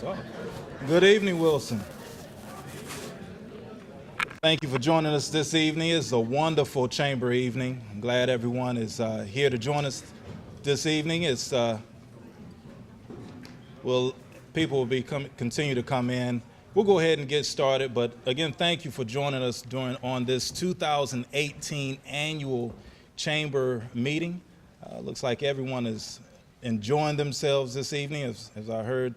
off. Good evening, Wilson. Thank you for joining us this evening. It's a wonderful chamber evening. I'm glad everyone is here to join us this evening. People will continue to come in. We'll go ahead and get started, but again, thank you for joining us on this 2018 annual chamber meeting. Looks like everyone is enjoying themselves this evening. As I heard,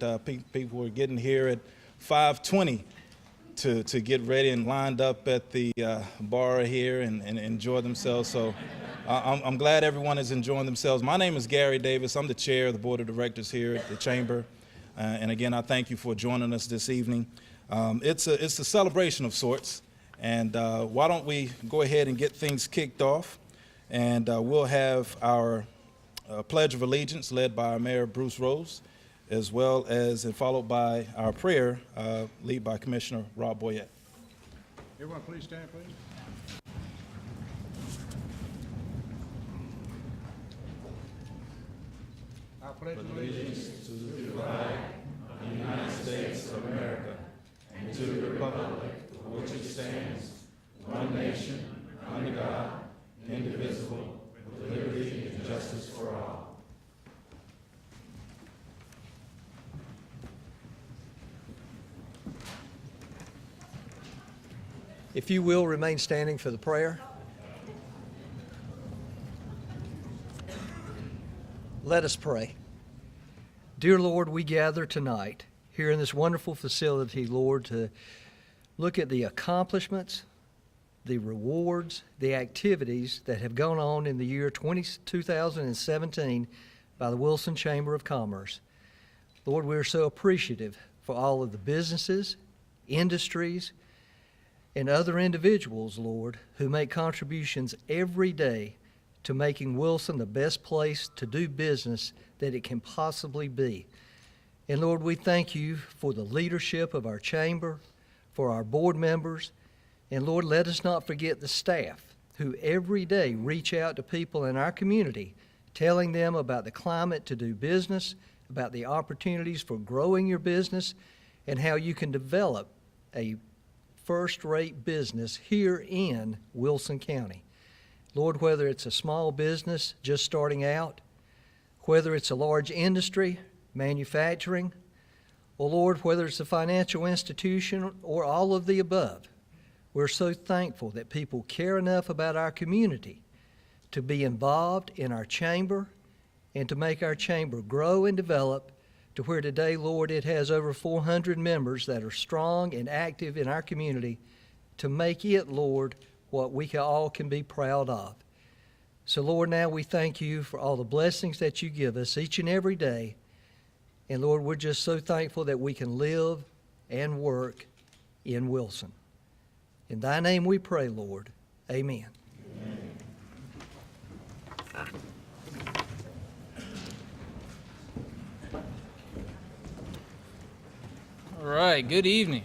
people were getting here at 5:20 to get ready and lined up at the bar here and enjoy themselves. So I'm glad everyone is enjoying themselves. My name is Gary Davis. I'm the chair of the board of directors here at the chamber. And again, I thank you for joining us this evening. It's a celebration of sorts. And why don't we go ahead and get things kicked off. And we'll have our Pledge of Allegiance led by our Mayor Bruce Rose, as well as and followed by our prayer led by Commissioner Rob Boyette. Everyone please stand, please. I pledge allegiance to the flag of the United States of America and to the republic for which it stands, one nation, under God, indivisible, with liberty and justice for all. If you will, remain standing for the prayer. Let us pray. Dear Lord, we gather tonight here in this wonderful facility, Lord, to look at the accomplishments, the rewards, the activities that have gone on in the year 2017 by the Wilson Chamber of Commerce. Lord, we're so appreciative for all of the businesses, industries, and other individuals, Lord, who make contributions every day to making Wilson the best place to do business that it can possibly be. And Lord, we thank you for the leadership of our chamber, for our board members, and Lord, let us not forget the staff who every day reach out to people in our community, telling them about the climate to do business, about the opportunities for growing your business, and how you can develop a first-rate business here in Wilson County. Lord, whether it's a small business just starting out, whether it's a large industry, manufacturing, or Lord, whether it's a financial institution or all of the above, we're so thankful that people care enough about our community to be involved in our chamber and to make our chamber grow and develop to where today, Lord, it has over 400 members that are strong and active in our community to make it, Lord, what we all can be proud of. So, Lord, now we thank you for all the blessings that you give us each and every day. And, Lord, we're just so thankful that we can live and work in Wilson. In thy name we pray, Lord. Amen. Amen. All right, good evening.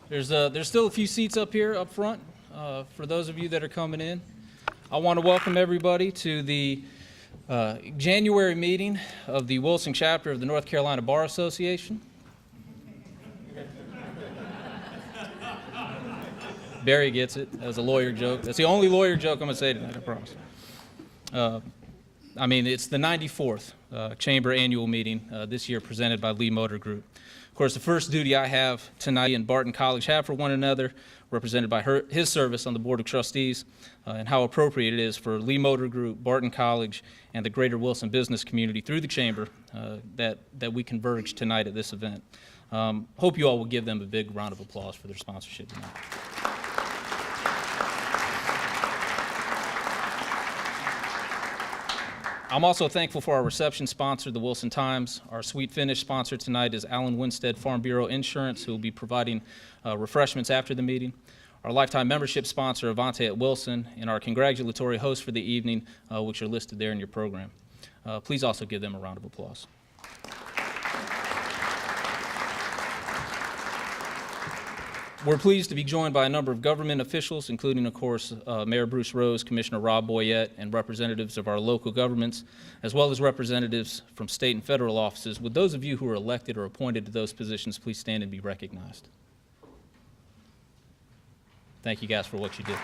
There's still a few seats up here up front for those of you that are coming in. I want to welcome everybody to the January meeting of the Wilson chapter of the North Carolina Bar Association. Barry gets it as a lawyer joke. That's the only lawyer joke I'm going to say tonight, I promise. It's the 94th Chamber Annual Meeting this year presented by Lee Motor Group. Of course, the first duty I have tonight and Barton College have for one another, represented by his service on the Board of Trustees, and how appropriate it is for Lee Motor Group, Barton College, and the greater Wilson business community through the Chamber that we converge tonight at this event. Hope you all will give them a big round of applause for their sponsorship tonight. I'm also thankful for our reception sponsor, the Wilson Times. Our sweet finish sponsor tonight is Allen Winstead Farm Bureau Insurance, who will be providing refreshments after the meeting. Our lifetime membership sponsor, Avante at Wilson, and our congratulatory host for the evening, which are listed there in your program. Please also give them a round of applause. We're pleased to be joined by a number of government officials, including, of course, Mayor Bruce Rose, Commissioner Rob Boyette, and representatives of our local governments, as well as representatives from state and federal offices. Would those of you who are elected or appointed to those positions please stand and be recognized? Thank you guys for what you do.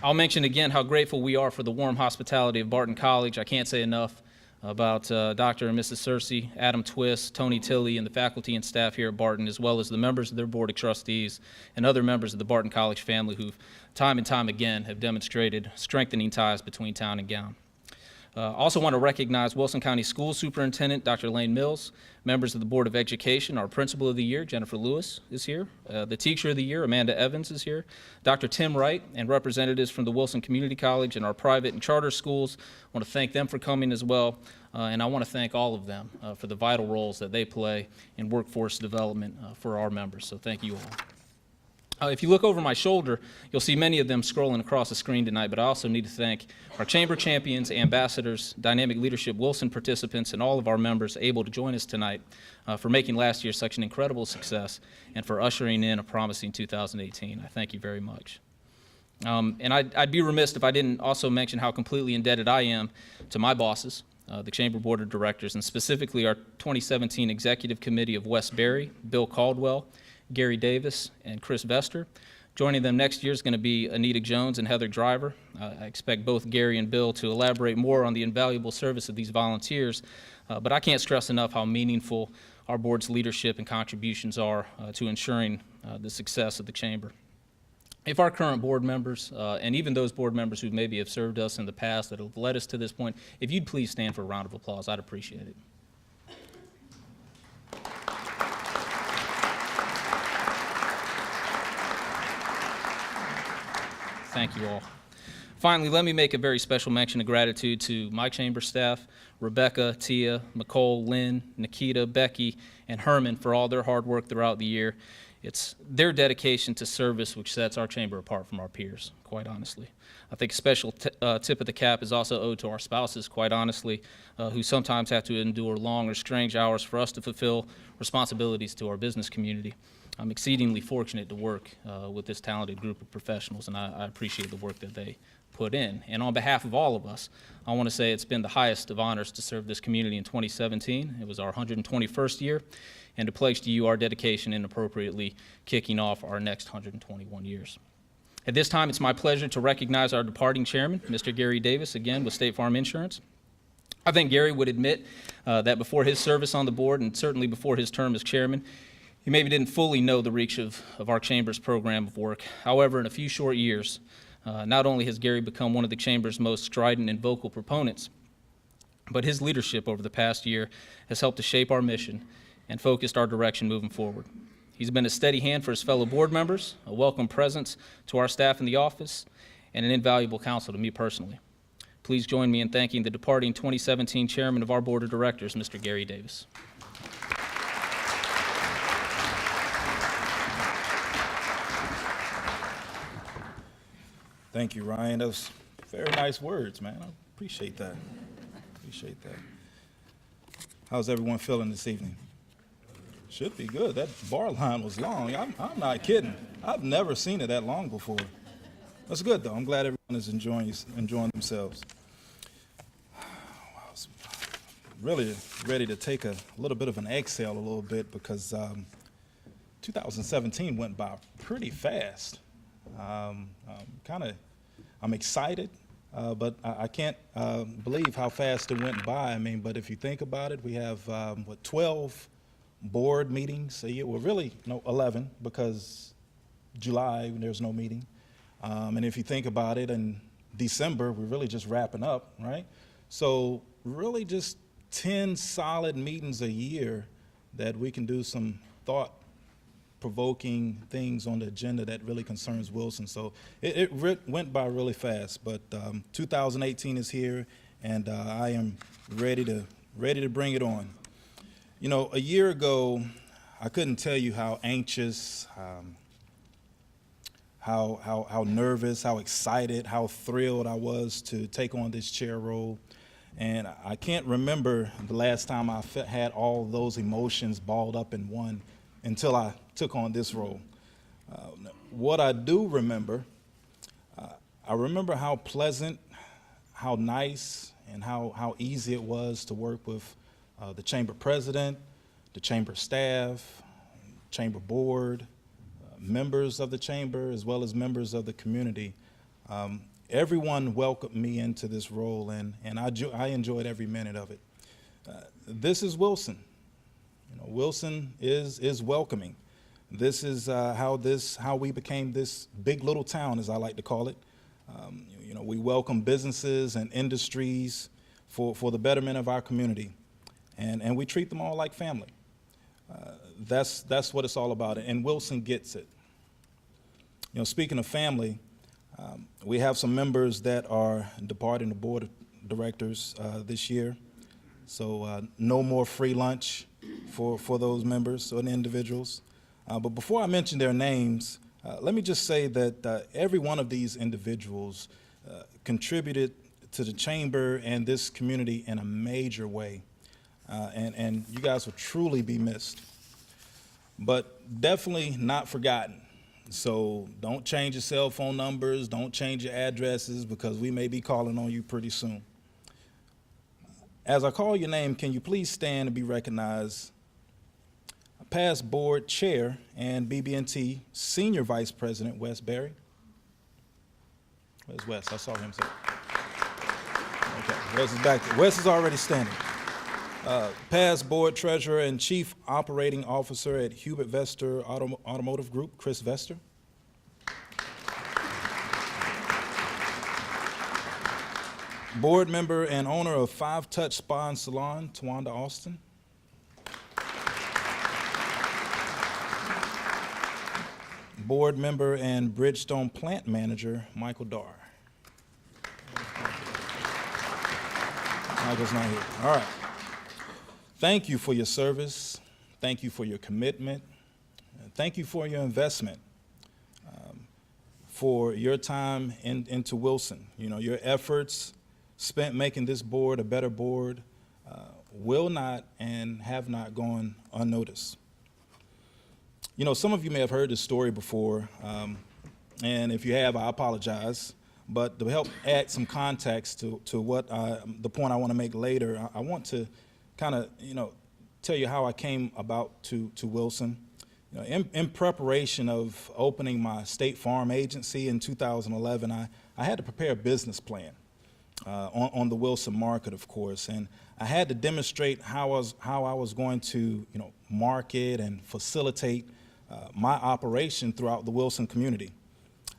I'll mention again how grateful we are for the warm hospitality of Barton College. I can't say enough about Dr. and Mrs. Searcy, Adam Twist, Tony Tilley, and the faculty and staff here at Barton, as well as the members of their Board of Trustees and other members of the Barton College family who time and time again have demonstrated strengthening ties between town and gown. Also want to recognize Wilson County School Superintendent Dr. Lane Mills, members of the Board of Education. Our Principal of the Year, Jennifer Lewis, is here. The Teacher of the Year, Amanda Evans, is here. Dr. Tim Wright and representatives from the Wilson Community College and our private and charter schools. I want to thank them for coming as well. And I want to thank all of them for the vital roles that they play in workforce development for our members. So thank you all. If you look over my shoulder, you'll see many of them scrolling across the screen tonight, but I also need to thank our chamber champions, ambassadors, Dynamic Leadership Wilson participants, and all of our members able to join us tonight for making last year such an incredible success and for ushering in a promising 2018. I thank you very much. And I'd be remiss if I didn't also mention how completely indebted I am to my bosses, the Chamber Board of Directors, and specifically our 2017 Executive Committee of Wes Berry, Bill Caldwell, Gary Davis, and Chris Vester. Joining them next year is going to be Anita Jones and Heather Driver. I expect both Gary and Bill to elaborate more on the invaluable service of these volunteers, but I can't stress enough how meaningful our board's leadership and contributions are to ensuring the success of the Chamber. If our current board members, and even those board members who maybe have served us in the past that have led us to this point, if you'd please stand for a round of applause, I'd appreciate it. Thank you all. Finally, let me make a very special mention of gratitude to my chamber staff, Rebecca, Tia, McCole, Lynn, Nikita, Becky, and Herman for all their hard work throughout the year. It's their dedication to service which sets our chamber apart from our peers, quite honestly. I think a special tip of the cap is also owed to our spouses, quite honestly, who sometimes have to endure long or strange hours for us to fulfill responsibilities to our business community. I'm exceedingly fortunate to work with this talented group of professionals, and I appreciate the work that they put in. And on behalf of all of us, I want to say it's been the highest of honors to serve this community in 2017. It was our 121st year, and to pledge to you our dedication in appropriately kicking off our next 121 years. At this time, it's my pleasure to recognize our departing chairman, Mr. Gary Davis, again with State Farm Insurance. I think Gary would admit that before his service on the board, and certainly before his term as chairman, he maybe didn't fully know the reach of our Chamber's program of work. However, in a few short years, not only has Gary become one of the Chamber's most strident and vocal proponents, but his leadership over the past year has helped to shape our mission and focused our direction moving forward. He's been a steady hand for his fellow board members, a welcome presence to our staff in the office, and an invaluable counsel to me personally. Please join me in thanking the departing 2017 chairman of our board of directors, Mr. Gary Davis. Thank you, Ryan. Those very nice words, man. I appreciate that. Appreciate that. How's everyone feeling this evening? Should be good. That bar line was long. I'm not kidding. I've never seen it that long before. That's good, though. I'm glad everyone is enjoying themselves. I was really ready to take a little bit of an exhale a little bit because 2017 went by pretty fast. I'm excited, but I can't believe how fast it went by. I mean, but if you think about it, we have 12 board meetings a year. Well, really, no, 11 because July there's no meeting. And if you think about it, in December we're really just wrapping up, right? So really, just 10 solid meetings a year that we can do some thought-provoking things on the agenda that really concerns Wilson. So it went by really fast, but 2018 is here, and I am ready to bring it on. You know, a year ago, I couldn't tell you how anxious, how nervous, how excited, how thrilled I was to take on this chair role. And I can't remember the last time I had all those emotions balled up in one until I took on this role. What I do remember, I remember how pleasant, how nice, and how easy it was to work with the chamber president, the chamber staff, chamber board, members of the chamber, as well as members of the community. Everyone welcomed me into this role, and I enjoyed every minute of it. This is Wilson. You know, Wilson is welcoming. This is how we became this big little town, as I like to call it. You know, we welcome businesses and industries for the betterment of our community, and we treat them all like family. That's what it's all about, and Wilson gets it. You know, speaking of family, we have some members that are departing the board of directors this year, so no more free lunch for those members or the individuals. But before I mention their names, let me just say that every one of these individuals contributed to the chamber and this community in a major way, and you guys will truly be missed, but definitely not forgotten. So don't change your cell phone numbers, don't change your addresses, because we may be calling on you pretty soon. As I call your name, can you please stand and be recognized? Past board chair and BB&T Senior Vice President Wes Berry. Where's Wes? I saw him. Okay, Wes is back there. Wes is already standing. Past board treasurer and chief operating officer at Hubert Vester Automotive Group, Chris Vester. Board member and owner of Five Touch Spa and Salon, Tawanda Austin. Board member and Bridgestone plant manager, Michael Darr. Michael's not here. All right. Thank you for your service. Thank you for your commitment. Thank you for your investment, for your time into Wilson. You know, your efforts spent making this board a better board will not and have not gone unnoticed. You know, some of you may have heard this story before, and if you have, I apologize. But to help add some context to what the point I want to make later, I want to kind of, you know, tell you how I came about to Wilson. You know, in preparation of opening my State Farm agency in 2011, I had to prepare a business plan on the Wilson market, of course, and I had to demonstrate how I was going to, you know, market and facilitate my operation throughout the Wilson community.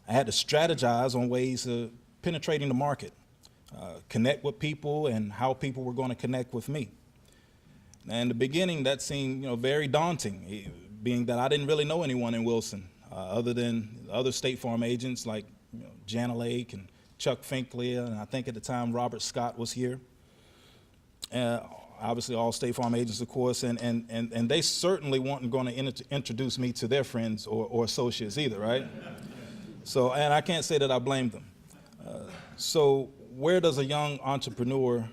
I had to strategize on ways of penetrating the market, connect with people, and how people were going to connect with me. And in the beginning, that seemed, you know, very daunting, being that I didn't really know anyone in Wilson other than other State Farm agents like, you know, Jana Lake and Chuck Finkley, and I think at the time Robert Scott was here. Obviously, all State Farm agents, of course, and they certainly weren't going to introduce me to their friends or associates either, right? So, and I can't say that I blame them. So, where does a young entrepreneur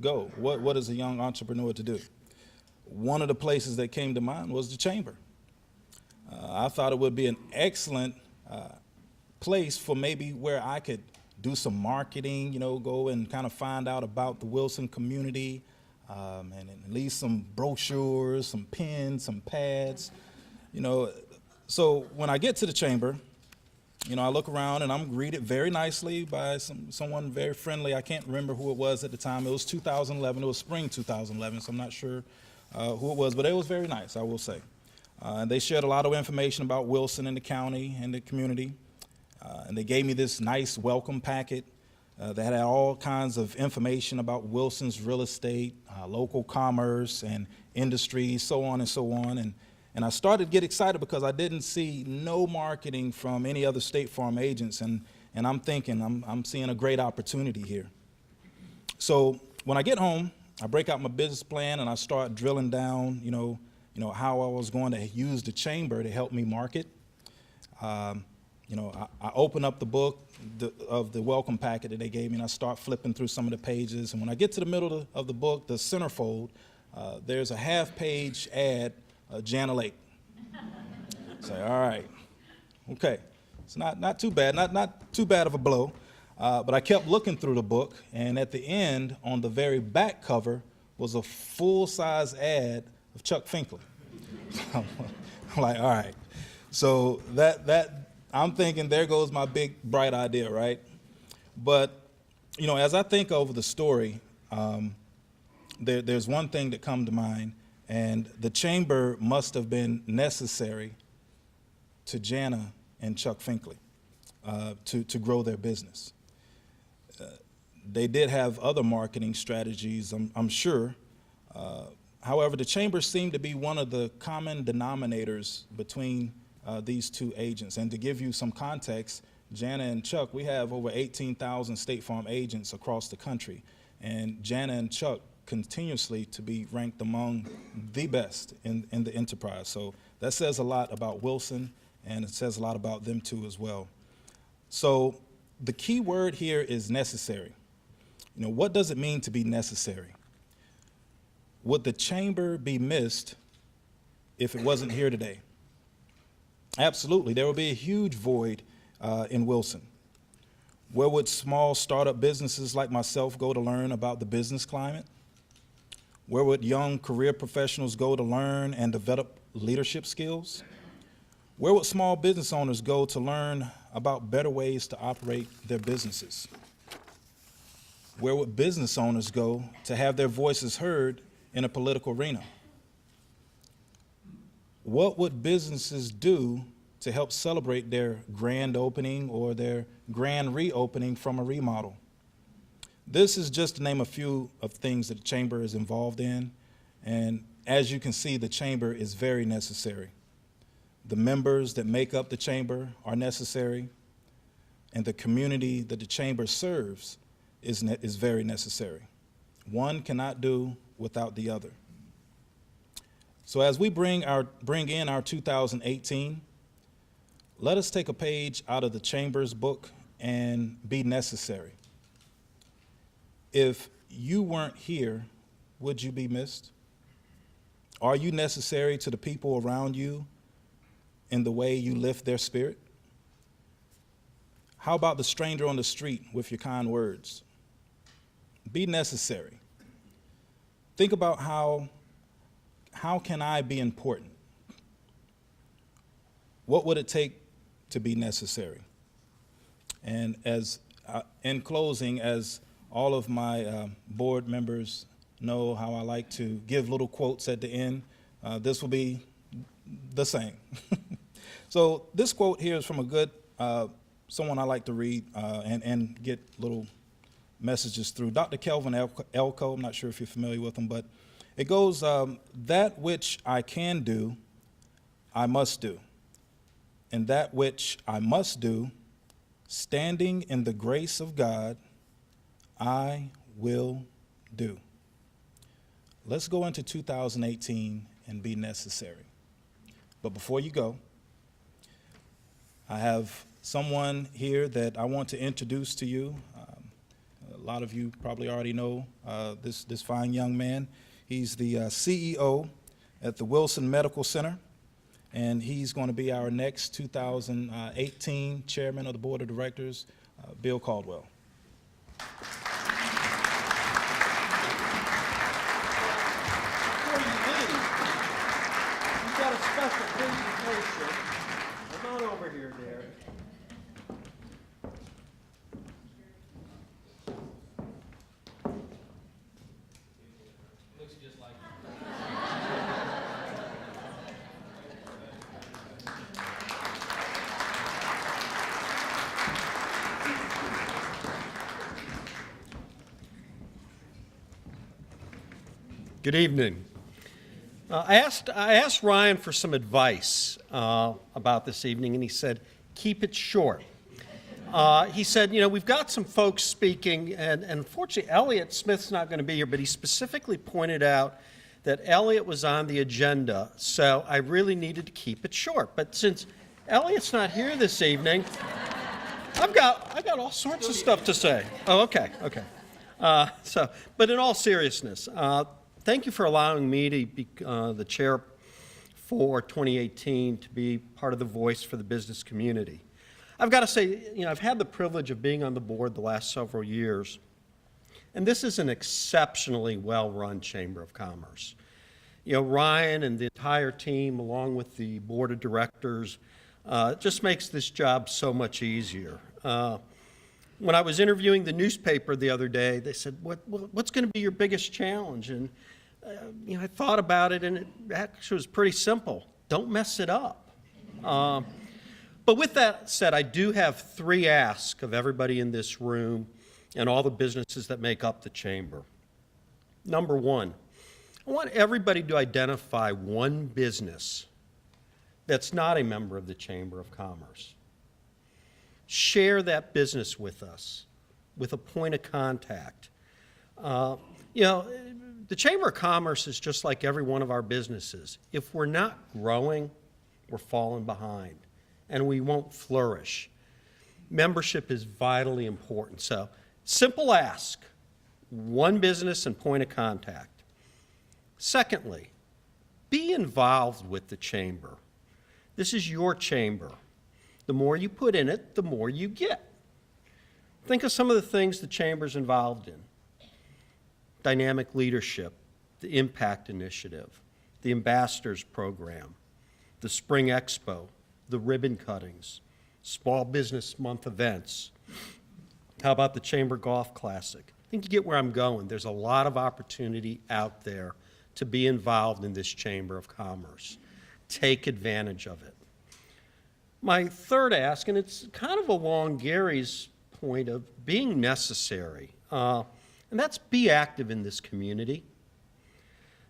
go? What is a young entrepreneur to do? One of the places that came to mind was the chamber. I thought it would be an excellent place for maybe where I could do some marketing, you know, go and kind of find out about the Wilson community, and at least some brochures, some pens, some pads, you know. So when I get to the chamber, you know, I look around and I'm greeted very nicely by someone very friendly. I can't remember who it was at the time. It was 2011. It was spring 2011, so I'm not sure who it was, but it was very nice, I will say. And they shared a lot of information about Wilson and the county and the community. And they gave me this nice welcome packet that had all kinds of information about Wilson's real estate, local commerce and industry, so on and so on. And I started to get excited because I didn't see no marketing from any other State Farm agents, and I'm thinking I'm seeing a great opportunity here. So when I get home, I break out my business plan and I start drilling down, you know how I was going to use the chamber to help me market. I open up the book of the welcome packet that they gave me, and I start flipping through some of the pages. And when I get to the middle of the book, the centerfold, there's a half-page ad, Jana Lake. Say, all right, okay. It's not too bad, not too bad of a blow. But I kept looking through the book, and at the end, on the very back cover, was a full-size ad of Chuck Finkley. I'm like, all right. So that I'm thinking, there goes my big, bright idea, right? But, as I think over the story, there's one thing that comes to mind, and the chamber must have been necessary to Jana and Chuck Finkley to grow their business. They did have other marketing strategies, I'm sure. However, the chamber seemed to be one of the common denominators between these two agents. And to give you some context, Jana and Chuck, we have over 18,000 State Farm agents across the country. And Jana and Chuck continuously to be ranked among the best in the enterprise. So that says a lot about Wilson, and it says a lot about them too as well. So the key word here is necessary. What does it mean to be necessary? Would the chamber be missed if it wasn't here today? Absolutely. There would be a huge void in Wilson. Where would small startup businesses like myself go to learn about the business climate? Where would young career professionals go to learn and develop leadership skills? Where would small business owners go to learn about better ways to operate their businesses? Where would business owners go to have their voices heard in a political arena? What would businesses do to help celebrate their grand opening or their grand reopening from a remodel? This is just to name a few of things that the chamber is involved in. And as you can see, the chamber is very necessary. The members that make up the chamber are necessary, and the community that the chamber serves is very necessary. One cannot do without the other. So as we bring in our 2018, let us take a page out of the chamber's book and be necessary. If you weren't here, would you be missed? Are you necessary to the people around you in the way you lift their spirit? How about the stranger on the street with your kind words? Be necessary. Think about how can I be important? What would it take to be necessary? And in closing, as all of my board members know how I like to give little quotes at the end, this will be the same. So this quote here is from a good, someone I like to read and get little messages through. Dr. Kelvin Elko, I'm not sure if you're familiar with him, but it goes, that which I can do, I must do. And that which I must do, standing in the grace of God, I will do. Let's go into 2018 and be necessary. But before you go, I have someone here that I want to introduce to you. A lot of you probably already know this fine young man. He's the CEO at the Wilson Medical Center, and he's going to be our next 2018 chairman of the board of directors, Bill Caldwell. Before you leave, you've got a special presentation. Come on over here, Derek. Looks just like Good evening. I asked Ryan for some advice about this evening, and he said, keep it short. He said, we've got some folks speaking, and unfortunately, Elliot Smith's not going to be here, but he specifically pointed out that Elliot was on the agenda, so I really needed to keep it short. But since Elliot's not here this evening. I've got all sorts of stuff to say. Oh, okay. But in all seriousness, thank you for allowing me to be the chair for 2018 to be part of the voice for the business community. I've got to say, I've had the privilege of being on the board the last several years, and this is an exceptionally well-run Chamber of Commerce. Ryan and the entire team, along with the board of directors, just makes this job so much easier. When I was interviewing the newspaper the other day, they said, what's going to be your biggest challenge? And I thought about it, and it actually was pretty simple. Don't mess it up. But with that said, I do have 3 asks of everybody in this room and all the businesses that make up the chamber. Number 1, I want everybody to identify one business that's not a member of the Chamber of Commerce. Share that business with us with a point of contact. The Chamber of Commerce is just like every one of our businesses. If we're not growing, we're falling behind, and we won't flourish. Membership is vitally important. So, simple ask, one business and point of contact. Secondly, be involved with the chamber. This is your chamber. The more you put in it, the more you get. Think of some of the things the chamber's involved in. Dynamic leadership, the Impact Initiative, the Ambassadors Program, the Spring Expo, the ribbon cuttings, Small Business Month events. How about the Chamber Golf Classic? I think you get where I'm going. There's a lot of opportunity out there to be involved in this Chamber of Commerce. Take advantage of it. My third ask, and it's kind of along Gary's point of being necessary, and that's be active in this community.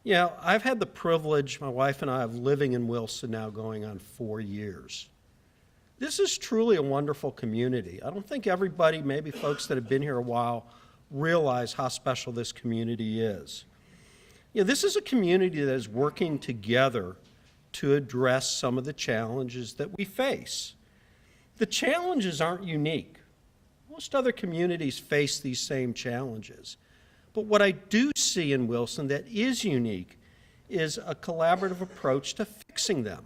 I've had the privilege, my wife and I, of living in Wilson now going on 4 years. This is truly a wonderful community. I don't think everybody, maybe folks that have been here a while, realize how special this community is. This is a community that is working together to address some of the challenges that we face. The challenges aren't unique. Most other communities face these same challenges. But what I do see in Wilson that is unique is a collaborative approach to fixing them.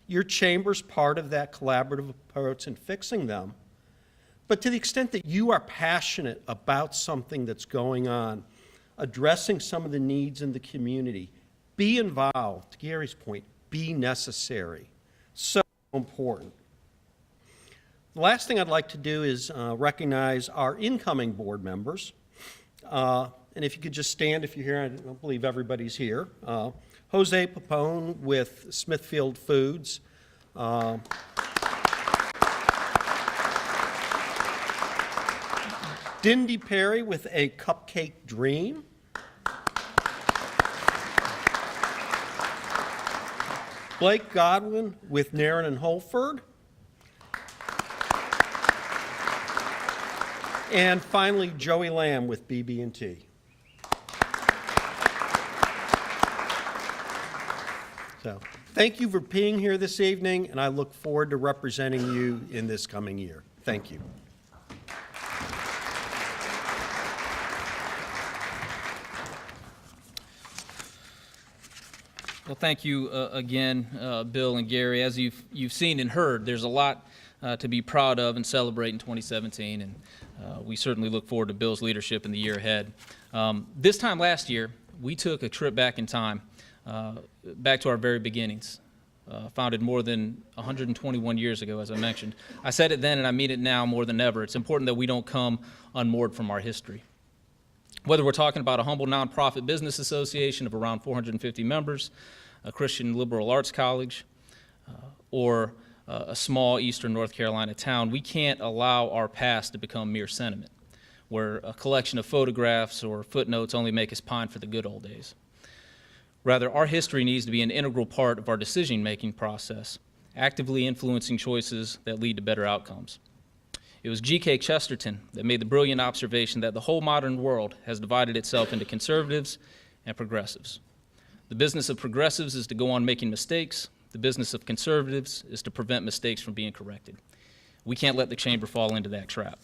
Your chamber's part of that collaborative approach in fixing them. But to the extent that you are passionate about something that's going on, addressing some of the needs in the community, be involved. To Gary's point, be necessary. So important. The last thing I'd like to do is recognize our incoming board members. And if you could just stand if you're here, I don't believe everybody's here. Jose Papone with Smithfield Foods. Dindy Perry with A Cupcake Dream. Blake Godwin with Nairn and Holford. And finally, Joey Lamb with BB&T. So, thank you for being here this evening, and I look forward to representing you in this coming year. Thank you. Well, thank you again, Bill and Gary. As you've seen and heard, there's a lot to be proud of and celebrate in 2017, and we certainly look forward to Bill's leadership in the year ahead. This time last year, we took a trip back in time, back to our very beginnings, founded more than 121 years ago, as I mentioned. I said it then, and I mean it now more than ever. It's important that we don't come unmoored from our history. Whether we're talking about a humble nonprofit business association of around 450 members, a Christian liberal arts college, or a small eastern North Carolina town, we can't allow our past to become mere sentiment, where a collection of photographs or footnotes only make us pine for the good old days. Rather, our history needs to be an integral part of our decision-making process, actively influencing choices that lead to better outcomes. It was G.K. Chesterton that made the brilliant observation that the whole modern world has divided itself into conservatives and progressives. The business of progressives is to go on making mistakes. The business of conservatives is to prevent mistakes from being corrected. We can't let the chamber fall into that trap.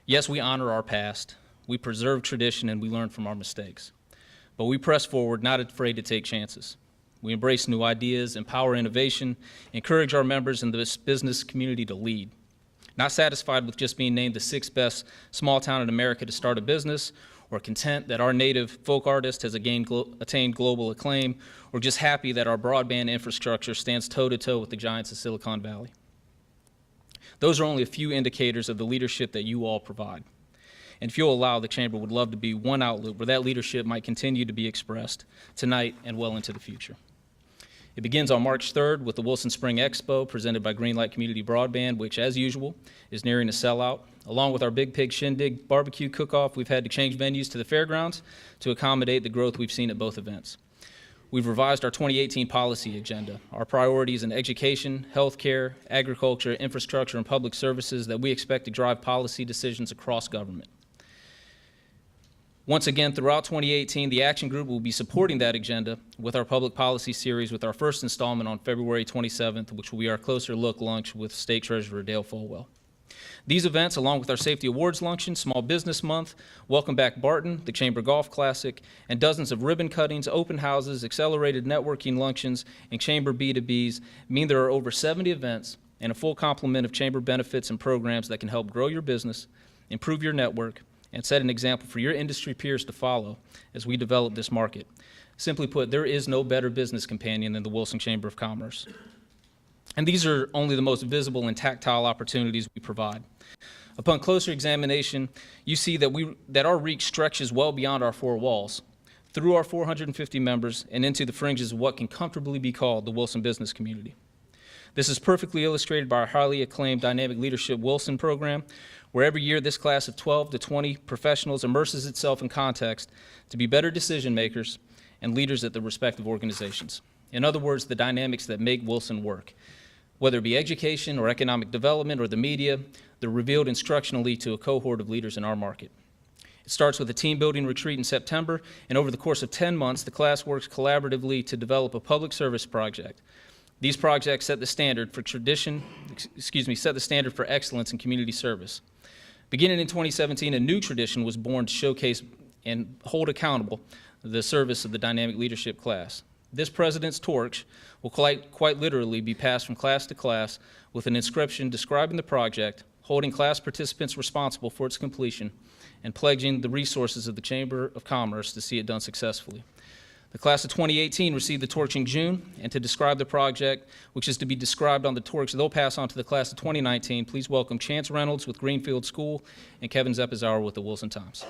Yes, we honor our past, we preserve tradition, and we learn from our mistakes. But we press forward, not afraid to take chances. We embrace new ideas, empower innovation, encourage our members in this business community to lead. Not satisfied with just being named the 6th best small town in America to start a business, or content that our native folk artist has attained global acclaim, or just happy that our broadband infrastructure stands toe-to-toe with the giants of Silicon Valley. Those are only a few indicators of the leadership that you all provide. And if you'll allow, the Chamber would love to be one outlet where that leadership might continue to be expressed tonight and well into the future. It begins on March 3rd with the Wilson Spring Expo presented by Greenlight Community Broadband, which, as usual, is nearing a sellout. Along with our Big Pig Shindig barbecue cook-off, we've had to change venues to the fairgrounds to accommodate the growth we've seen at both events. We've revised our 2018 policy agenda, our priorities in education, healthcare, agriculture, infrastructure, and public services that we expect to drive policy decisions across government. Once again, throughout 2018, the Action Group will be supporting that agenda with our public policy series with our first installment on February 27th, which will be our Closer Look lunch with State Treasurer Dale Folwell. These events, along with our Safety Awards Luncheon, Small Business Month, Welcome Back Barton, the Chamber Golf Classic, and dozens of ribbon cuttings, open houses, accelerated networking luncheons, and Chamber B2Bs mean there are over 70 events and a full complement of Chamber benefits and programs that can help grow your business, improve your network, and set an example for your industry peers to follow as we develop this market. Simply put, there is no better business companion than the Wilson Chamber of Commerce. And these are only the most visible and tactile opportunities we provide. Upon closer examination, you see that our reach stretches well beyond our 4 walls, through our 450 members and into the fringes of what can comfortably be called the Wilson business community. This is perfectly illustrated by our highly acclaimed Dynamic Leadership Wilson program, where every year this class of 12 to 20 professionals immerses itself in context to be better decision makers and leaders at the respective organizations. In other words, the dynamics that make Wilson work. Whether it be education or economic development or the media, they're revealed instructionally to a cohort of leaders in our market. It starts with a team building retreat in September, and over the course of 10 months, the class works collaboratively to develop a public service project. These projects set the standard for excellence in community service. Beginning in 2017, a new tradition was born to showcase and hold accountable the service of the Dynamic Leadership class. This President's Torch will quite literally be passed from class to class with an inscription describing the project, holding class participants responsible for its completion, and pledging the resources of the Chamber of Commerce to see it done successfully. The class of 2018 received the torch in June, and to describe the project, which is to be described on the torch they'll pass on to the class of 2019, please welcome Chance Reynolds with Greenfield School and Kevin Zeppazauer with the Wilson Times.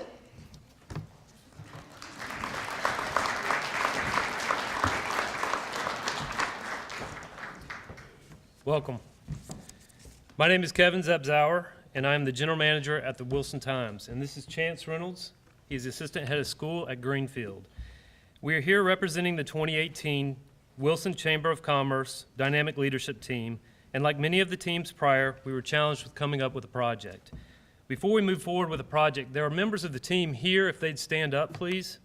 Welcome. My name is Kevin Zeppazauer, and I am the general manager at the Wilson Times. And this is Chance Reynolds. He's the assistant head of school at Greenfield. We are here representing the 2018 Wilson Chamber of Commerce Dynamic Leadership Team. And like many of the teams prior, we were challenged with coming up with a project. Before we move forward with the project, there are members of the team here. If they'd stand up, please.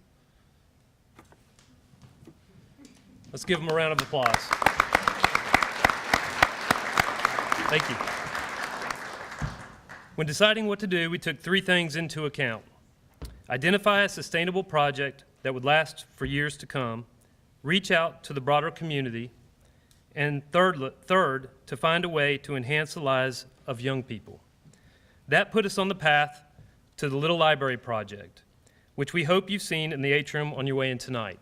Let's give them a round of applause. Thank you. When deciding what to do, we took 3 things into account. Identify a sustainable project that would last for years to come, reach out to the broader community, and third, to find a way to enhance the lives of young people. That put us on the path to the Little Library Project, which we hope you've seen in the atrium on your way in tonight.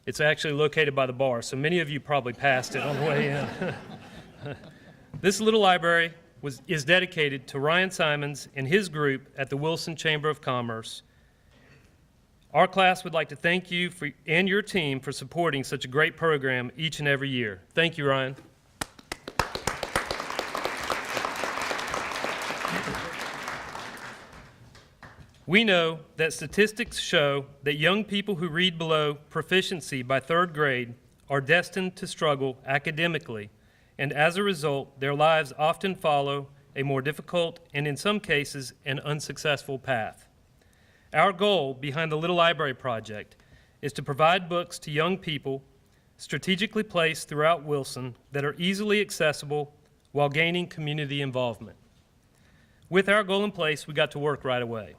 It's actually located by the bar, so many of you probably passed it on the way in. This little library is dedicated to Ryan Simons and his group at the Wilson Chamber of Commerce. Our class would like to thank you and your team for supporting such a great program each and every year. Thank you, Ryan. We know that statistics show that young people who read below proficiency by 3rd grade are destined to struggle academically, and as a result, their lives often follow a more difficult and, in some cases, an unsuccessful path. Our goal behind the Little Library Project is to provide books to young people strategically placed throughout Wilson that are easily accessible while gaining community involvement. With our goal in place, we got to work right away.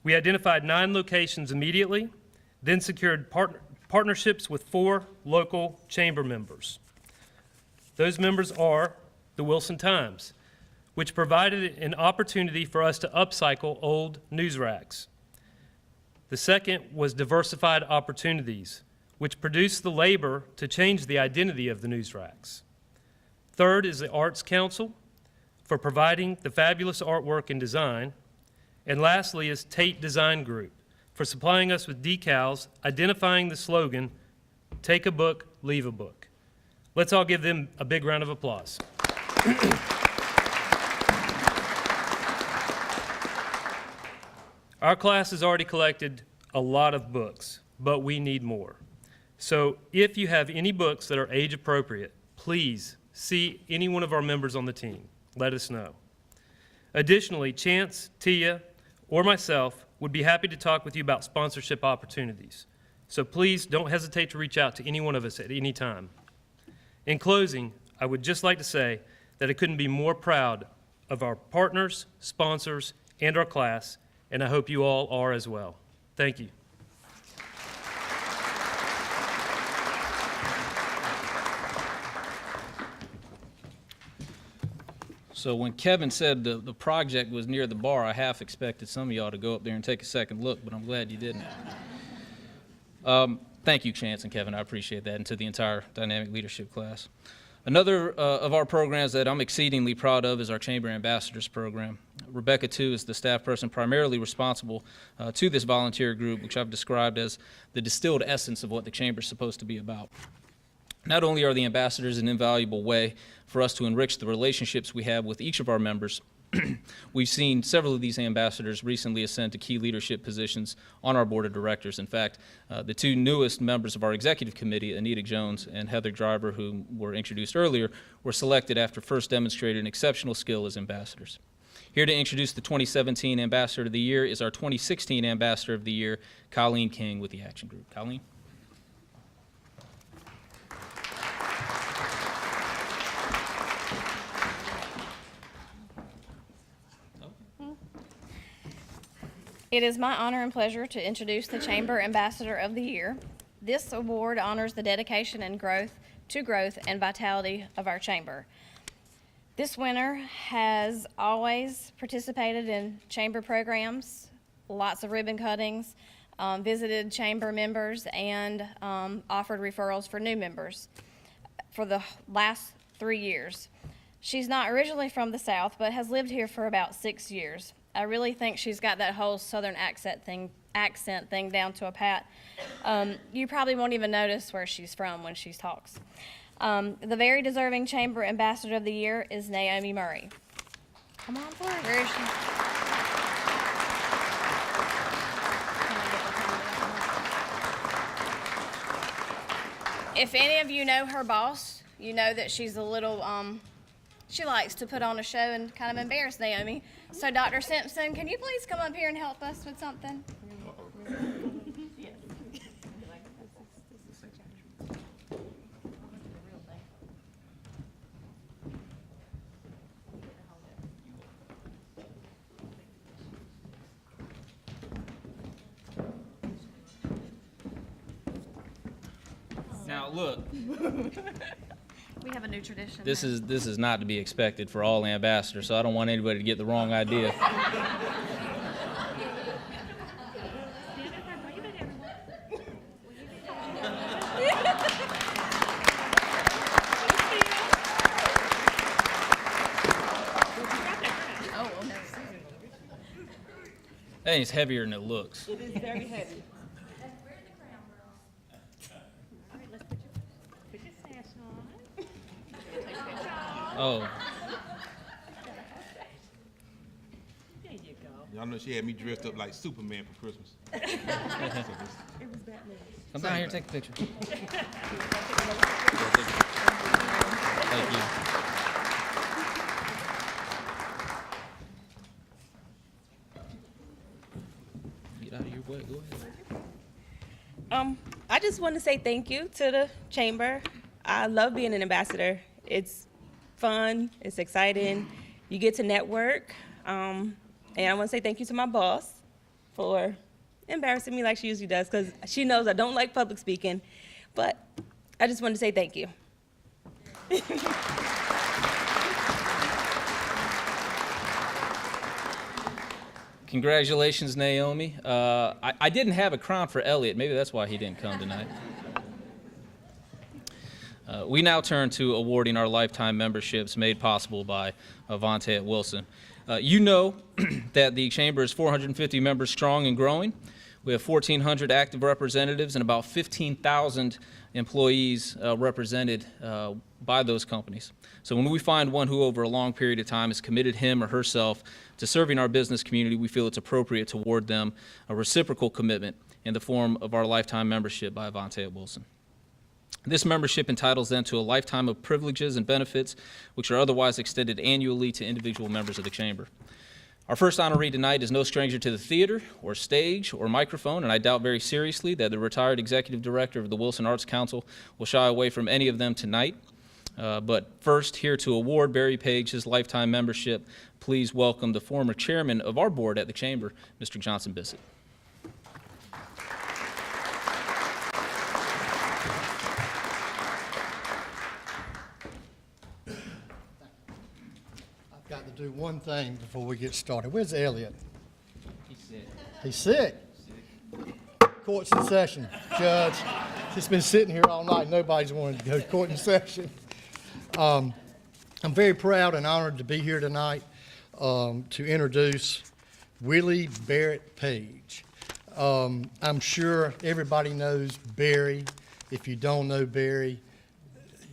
We identified 9 locations immediately, then secured partnerships with 4 local chamber members. Those members are the Wilson Times, which provided an opportunity for us to upcycle old news racks. The second was Diversified Opportunities, which produced the labor to change the identity of the news racks. Third is the Arts Council for providing the fabulous artwork and design. And lastly is Tate Design Group for supplying us with decals identifying the slogan, "Take a book, leave a book." Let's all give them a big round of applause. Our class has already collected a lot of books, but we need more. So if you have any books that are age appropriate, please see any one of our members on the team. Let us know. Additionally, Chance, Tia, or myself would be happy to talk with you about sponsorship opportunities. So please don't hesitate to reach out to any one of us at any time. In closing, I would just like to say that I couldn't be more proud of our partners, sponsors, and our class, and I hope you all are as well. Thank you. So when Kevin said the project was near the bar, I half expected some of y'all to go up there and take a second look, but I'm glad you didn't. Thank you, Chance and Kevin. I appreciate that, and to the entire Dynamic Leadership class. Another of our programs that I'm exceedingly proud of is our Chamber Ambassadors program. Rebecca, too, is the staff person primarily responsible to this volunteer group, which I've described as the distilled essence of what the Chamber is supposed to be about. Not only are the ambassadors an invaluable way for us to enrich the relationships we have with each of our members, we've seen several of these ambassadors recently ascend to key leadership positions on our board of directors. In fact, the 2 newest members of our executive committee, Anita Jones and Heather Driver, who were introduced earlier, were selected after first demonstrating exceptional skill as ambassadors. Here to introduce the 2017 Ambassador of the Year is our 2016 Ambassador of the Year, Colleen King with the Action Group. Colleen? It is my honor and pleasure to introduce the Chamber Ambassador of the Year. This award honors the dedication and growth and vitality of our chamber. This winner has always participated in chamber programs, lots of ribbon cuttings, visited chamber members, and offered referrals for new members for the last 3 years. She's not originally from the South, but has lived here for about 6 years. I really think she's got that whole Southern accent thing down to a pat. You probably won't even notice where she's from when she talks. The very deserving Chamber Ambassador of the Year is Naomi Murray. Come on forward. Where is she? If any of you know her boss, you know that she's a little, she likes to put on a show and kind of embarrass Naomi. So Dr. Simpson, can you please come up here and help us with something? Now, look. We have a new tradition. This is not to be expected for all ambassadors, so I don't want anybody to get the wrong idea. I think it's heavier than it looks. It is very heavy. Oh, There you go. Y'all know she had me dressed up like Superman for Christmas. It was Batman. come down here and take a picture. Thank you. Get out of your way. Go ahead. I just want to say thank you to the chamber. I love being an ambassador. It's fun, it's exciting. You get to network. And I want to say thank you to my boss for embarrassing me like she usually does, because she knows I don't like public speaking. But I just wanted to say thank you. Congratulations, Naomi. I didn't have a crown for Elliot. Maybe that's why he didn't come tonight. We now turn to awarding our lifetime memberships made possible by Avante at Wilson. You know that the Chamber is 450 members strong and growing. We have 1,400 active representatives and about 15,000 employees represented by those companies. So when we find one who over a long period of time has committed him or herself to serving our business community, we feel it's appropriate to award them a reciprocal commitment in the form of our lifetime membership by Avante at Wilson. This membership entitles them to a lifetime of privileges and benefits which are otherwise extended annually to individual members of the Chamber. Our first honoree tonight is no stranger to the theater or stage or microphone, and I doubt very seriously that the retired executive director of the Wilson Arts Council will shy away from any of them tonight. But first, here to award Barry Page his lifetime membership, please welcome the former chairman of our board at the Chamber, Mr. Johnson Bissett. I've got to do one thing before we get started. Where's Elliot? He's sick. He's sick. Court's in session. Judge, he's been sitting here all night. Nobody's wanted to go to court in session. I'm very proud and honored to be here tonight to introduce Willie Barrett Page. I'm sure everybody knows Barry. If you don't know Barry,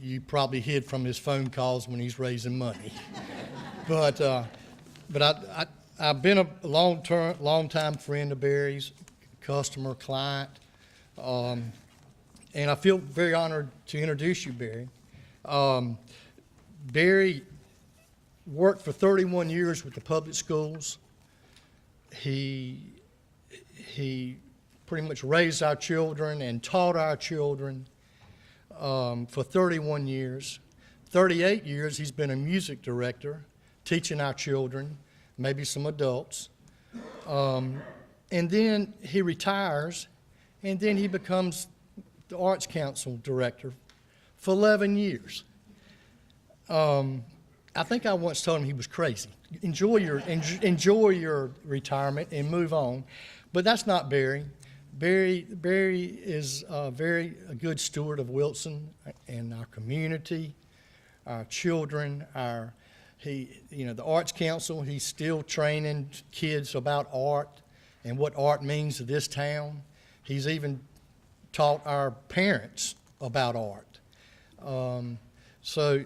you probably hid from his phone calls when he's raising money. But I've been a long-time friend of Barry's, customer, client, and I feel very honored to introduce you, Barry. Barry worked for 31 years with the public schools. He pretty much raised our children and taught our children for 31 years. 38 years he's been a music director, teaching our children, maybe some adults. And then he retires, and then he becomes the Arts Council director for 11 years. I think I once told him he was crazy. Enjoy your retirement and move on. But that's not Barry. Barry is a good steward of Wilson and our community, our children, the Arts Council. He's still training kids about art and what art means to this town. He's even taught our parents about art. So,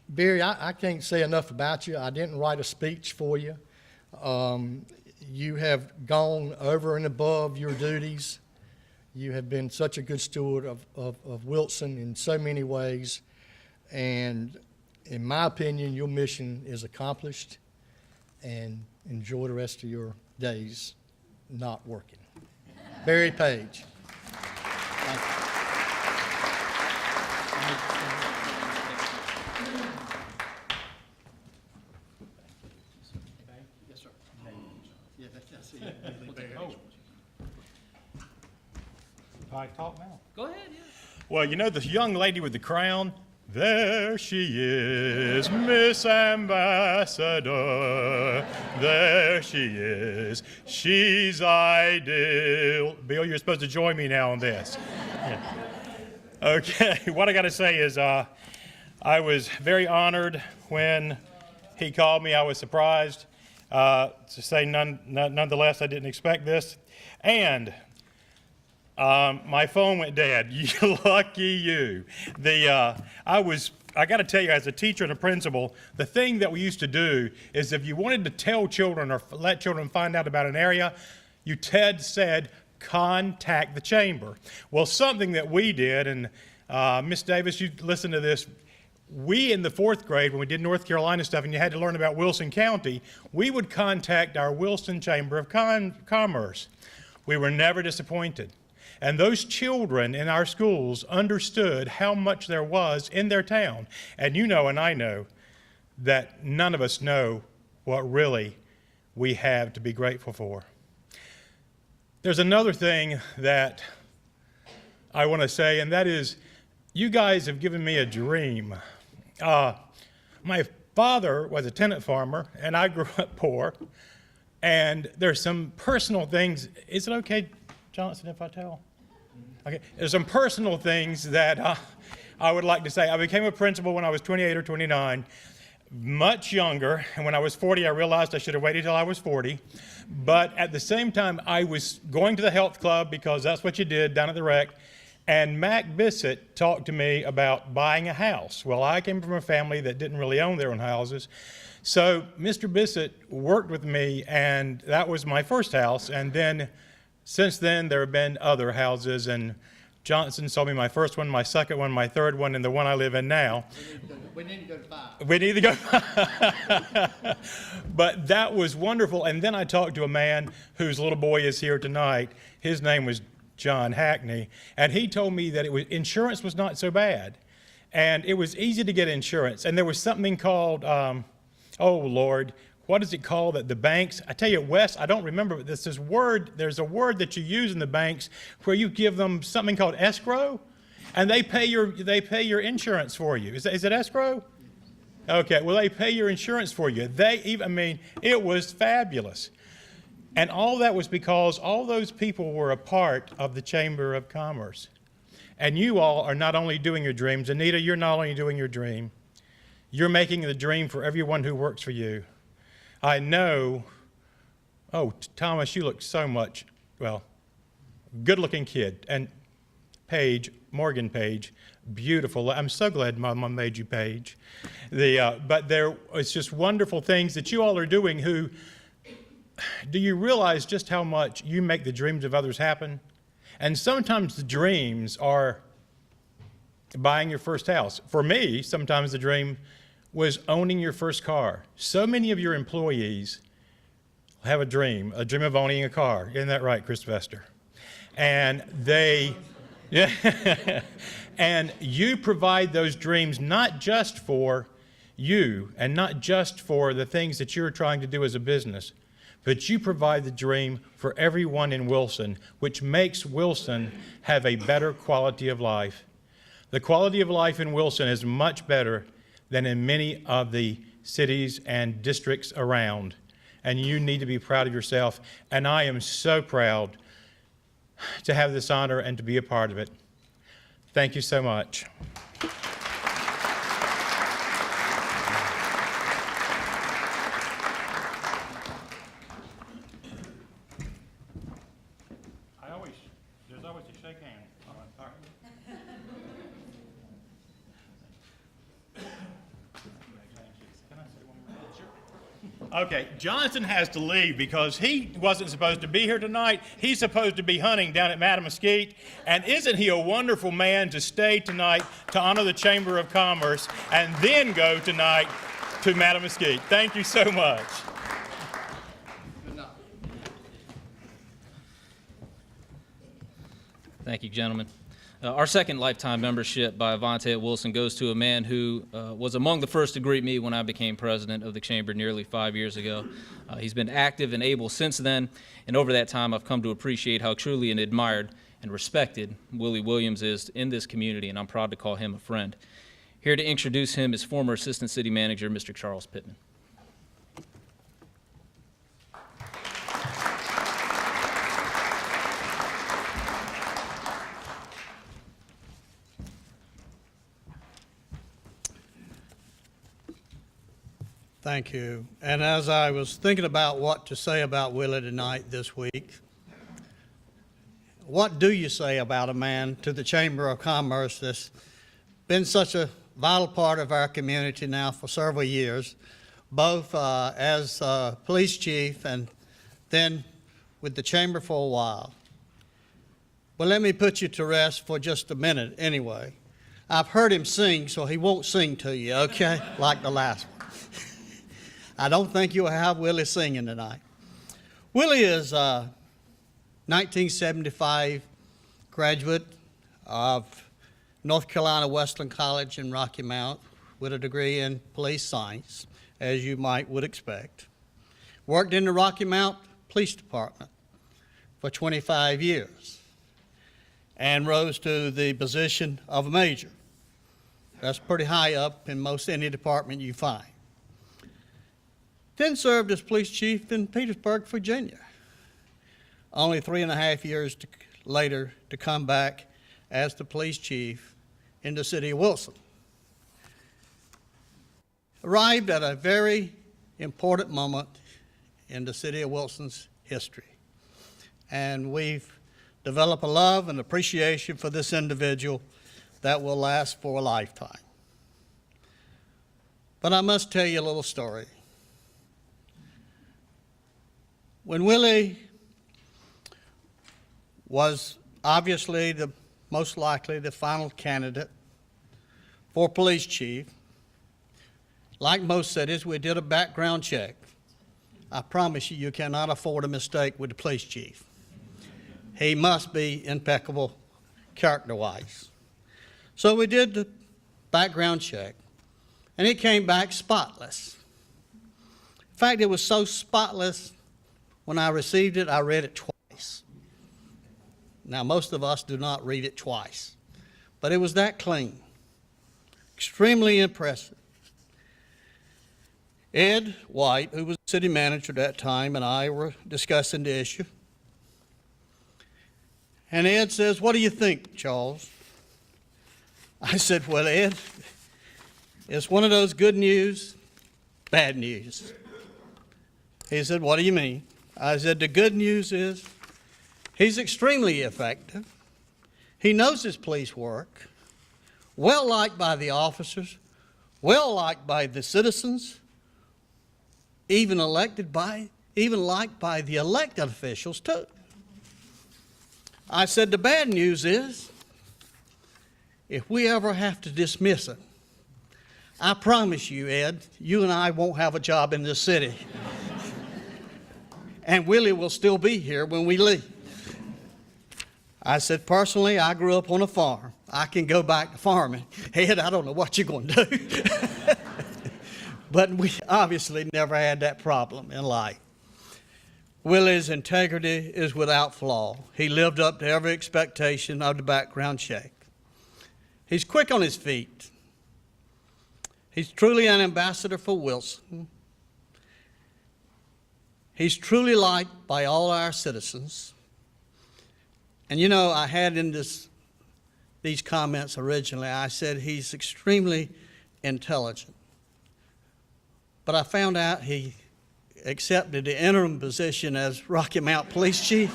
Barry, I can't say enough about you. I didn't write a speech for you. You have gone over and above your duties. You have been such a good steward of Wilson in so many ways. And in my opinion, your mission is accomplished, and enjoy the rest of your days not working. Barry Page. Thank you. Yes, sir. Yeah, that's it. I talk now. Go ahead, yeah. Well, you know the young lady with the crown? There she is, Miss Ambassador. There she is. She's ideal. Bill, you're supposed to join me now on this. Yeah. Okay, what I got to say is I was very honored when he called me. I was surprised. To say nonetheless, I didn't expect this. And my phone went dead. You lucky you. I got to tell you, as a teacher and a principal, the thing that we used to do is if you wanted to tell children or let children find out about an area, you said, contact the chamber. Well, something that we did, and Miss Davis, you listen to this. We, in the 4th grade, when we did North Carolina stuff and you had to learn about Wilson County, we would contact our Wilson Chamber of Commerce. We were never disappointed. And those children in our schools understood how much there was in their town. And you know and I know that none of us know what really we have to be grateful for. There's another thing that I want to say, and that is you guys have given me a dream. My father was a tenant farmer, and I grew up poor. And there's some personal things. Is it okay, Johnson, if I tell? Okay. There's some personal things that I would like to say. I became a principal when I was 28 or 29, much younger. And when I was 40, I realized I should have waited till I was 40. But at the same time, I was going to the health club because that's what you did down at the rec. And Mac Bissett talked to me about buying a house. Well, I came from a family that didn't really own their own houses. So Mr. Bissett worked with me, and that was my first house. And then since then, there have been other houses. And Johnson sold me my first one, my second one, my third one, and the one I live in now. We need to go to 5. We need to go. But that was wonderful. And then I talked to a man whose little boy is here tonight. His name was John Hackney. And he told me that insurance was not so bad. And it was easy to get insurance. And there was something called, oh, Lord, what is it called at the banks? I tell you, Wes, I don't remember, but there's a word that you use in the banks where you give them something called escrow. And they pay your insurance for you. Is it escrow? Okay, well, they pay your insurance for you. It was fabulous. And all that was because all those people were a part of the Chamber of Commerce. And you all are not only doing your dreams. Anita, you're not only doing your dream, you're making the dream for everyone who works for you. I know, Thomas, you look so much, good-looking kid. And Morgan Page, beautiful. I'm so glad Mama made you Page. But it's just wonderful things that you all are doing. Do you realize just how much you make the dreams of others happen? And sometimes the dreams are buying your first house. For me, sometimes the dream was owning your first car. So many of your employees have a dream of owning a car. Isn't that right, Chris Vester? And and you provide those dreams not just for you and not just for the things that you're trying to do as a business, but you provide the dream for everyone in Wilson, which makes Wilson have a better quality of life. The quality of life in Wilson is much better than in many of the cities and districts around. And you need to be proud of yourself. And I am so proud to have this honor and to be a part of it. Thank you so much. There's always a shake hand. All right. Okay, Johnson has to leave because he wasn't supposed to be here tonight. He's supposed to be hunting down at Mattamuskeet. And isn't he a wonderful man to stay tonight to honor the Chamber of Commerce and then go tonight to Mattamuskeet? Thank you so much. Thank you, gentlemen. Our second lifetime membership by Avante at Wilson goes to a man who was among the first to greet me when I became president of the Chamber nearly 5 years ago. He's been active and able since then, and over that time I've come to appreciate how truly and admired and respected Willie Williams is in this community, and I'm proud to call him a friend. Here to introduce him is former Assistant City Manager, Mr. Charles Pittman. Thank you. And as I was thinking about what to say about Willie tonight this week, what do you say about a man to the Chamber of Commerce that's been such a vital part of our community now for several years, both as police chief and then with the Chamber for a while? Well, let me put you to rest for just a minute anyway. I've heard him sing, so he won't sing to you, okay, like the last one. I don't think you'll have Willie singing tonight. Willie is 1975 graduate of North Carolina Western College in Rocky Mount with a degree in police science, as you would expect. Worked in the Rocky Mount Police Department for 25 years and rose to the position of a major. That's pretty high up in most any department you find. Then served as police chief in Petersburg, Virginia. Only 3.5 years later to come back as the police chief in the city of Wilson. Arrived at a very important moment in the city of Wilson's history. And we've developed a love and appreciation for this individual that will last for a lifetime. But I must tell you a little story. When Willie was obviously most likely the final candidate for police chief, like most cities, we did a background check. I promise you, you cannot afford a mistake with the police chief. He must be impeccable character-wise. So we did the background check, and it came back spotless. In fact, it was so spotless, when I received it, I read it twice. Now, most of us do not read it twice, but it was that clean. Extremely impressive. Ed White, who was city manager at that time, and I were discussing the issue. And Ed says, "What do you think, Charles?" I said, "Well, Ed, it's one of those good news, bad news." He said, "What do you mean?" I said, "The good news is he's extremely effective. He knows his police work, well liked by the officers, well liked by the citizens, even liked by the elected officials too." I said, "The bad news is, if we ever have to dismiss him, I promise you, Ed, you and I won't have a job in this city. And Willie will still be here when we leave." I said, "Personally, I grew up on a farm. I can go back to farming. Ed, I don't know what you're going to do." But we obviously never had that problem in life. Willie's integrity is without flaw. He lived up to every expectation of the background check. He's quick on his feet. He's truly an ambassador for Wilson. He's truly liked by all our citizens. And you know, I had in these comments originally, I said he's extremely intelligent. But I found out he accepted the interim position as Rocky Mount Police Chief.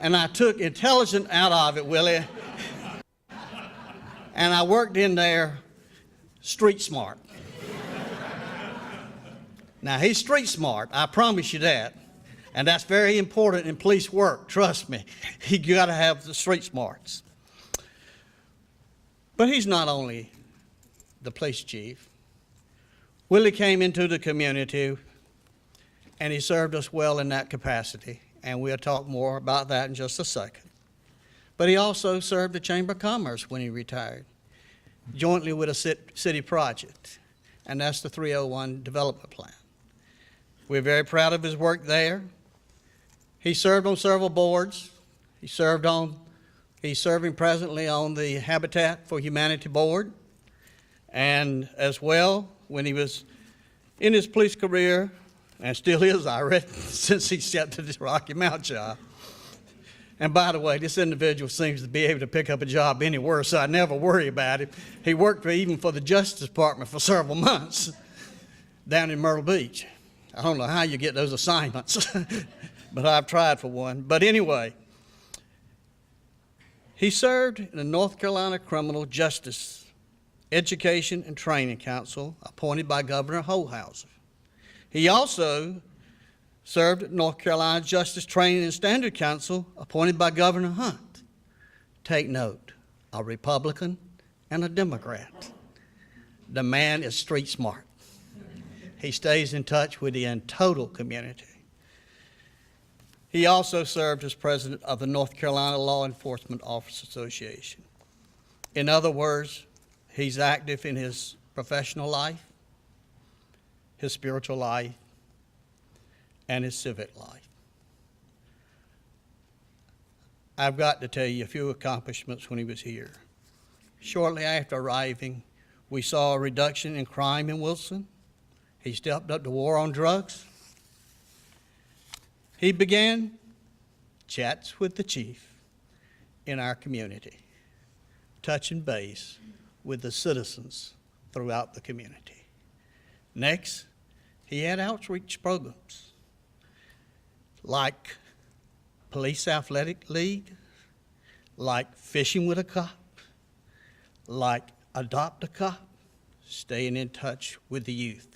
And I took intelligent out of it, Willie. And I worked in there street smart. Now, he's street smart, I promise you that. And that's very important in police work, trust me. You got to have the street smarts. But he's not only the police chief. Willie came into the community, and he served us well in that capacity, and we'll talk more about that in just a second. But he also served the Chamber of Commerce when he retired, jointly with a city project, and that's the 301 development plan. We're very proud of his work there. He served on several boards. He's serving presently on the Habitat for Humanity board, and as well, when he was in his police career, and still is, I read, since he accepted this Rocky Mount job. And by the way, this individual seems to be able to pick up a job anywhere, so I never worry about him. He worked even for the Justice Department for several months down in Myrtle Beach. I don't know how you get those assignments, but I've tried for one. But anyway, he served in the North Carolina Criminal Justice Education and Training Council, appointed by Governor Holthauser. He also served at North Carolina Justice Training and Standard Council, appointed by Governor Hunt. Take note, a Republican and a Democrat. The man is street smart. He stays in touch with the total community. He also served as president of the North Carolina Law Enforcement Officers Association. In other words, he's active in his professional life, his spiritual life, and his civic life. I've got to tell you a few accomplishments when he was here. Shortly after arriving, we saw a reduction in crime in Wilson. He stepped up the war on drugs. He began chats with the chief in our community, touching base with the citizens throughout the community. Next, he had outreach programs like Police Athletic League, like Fishing with a Cop, like Adopt a Cop, staying in touch with the youth.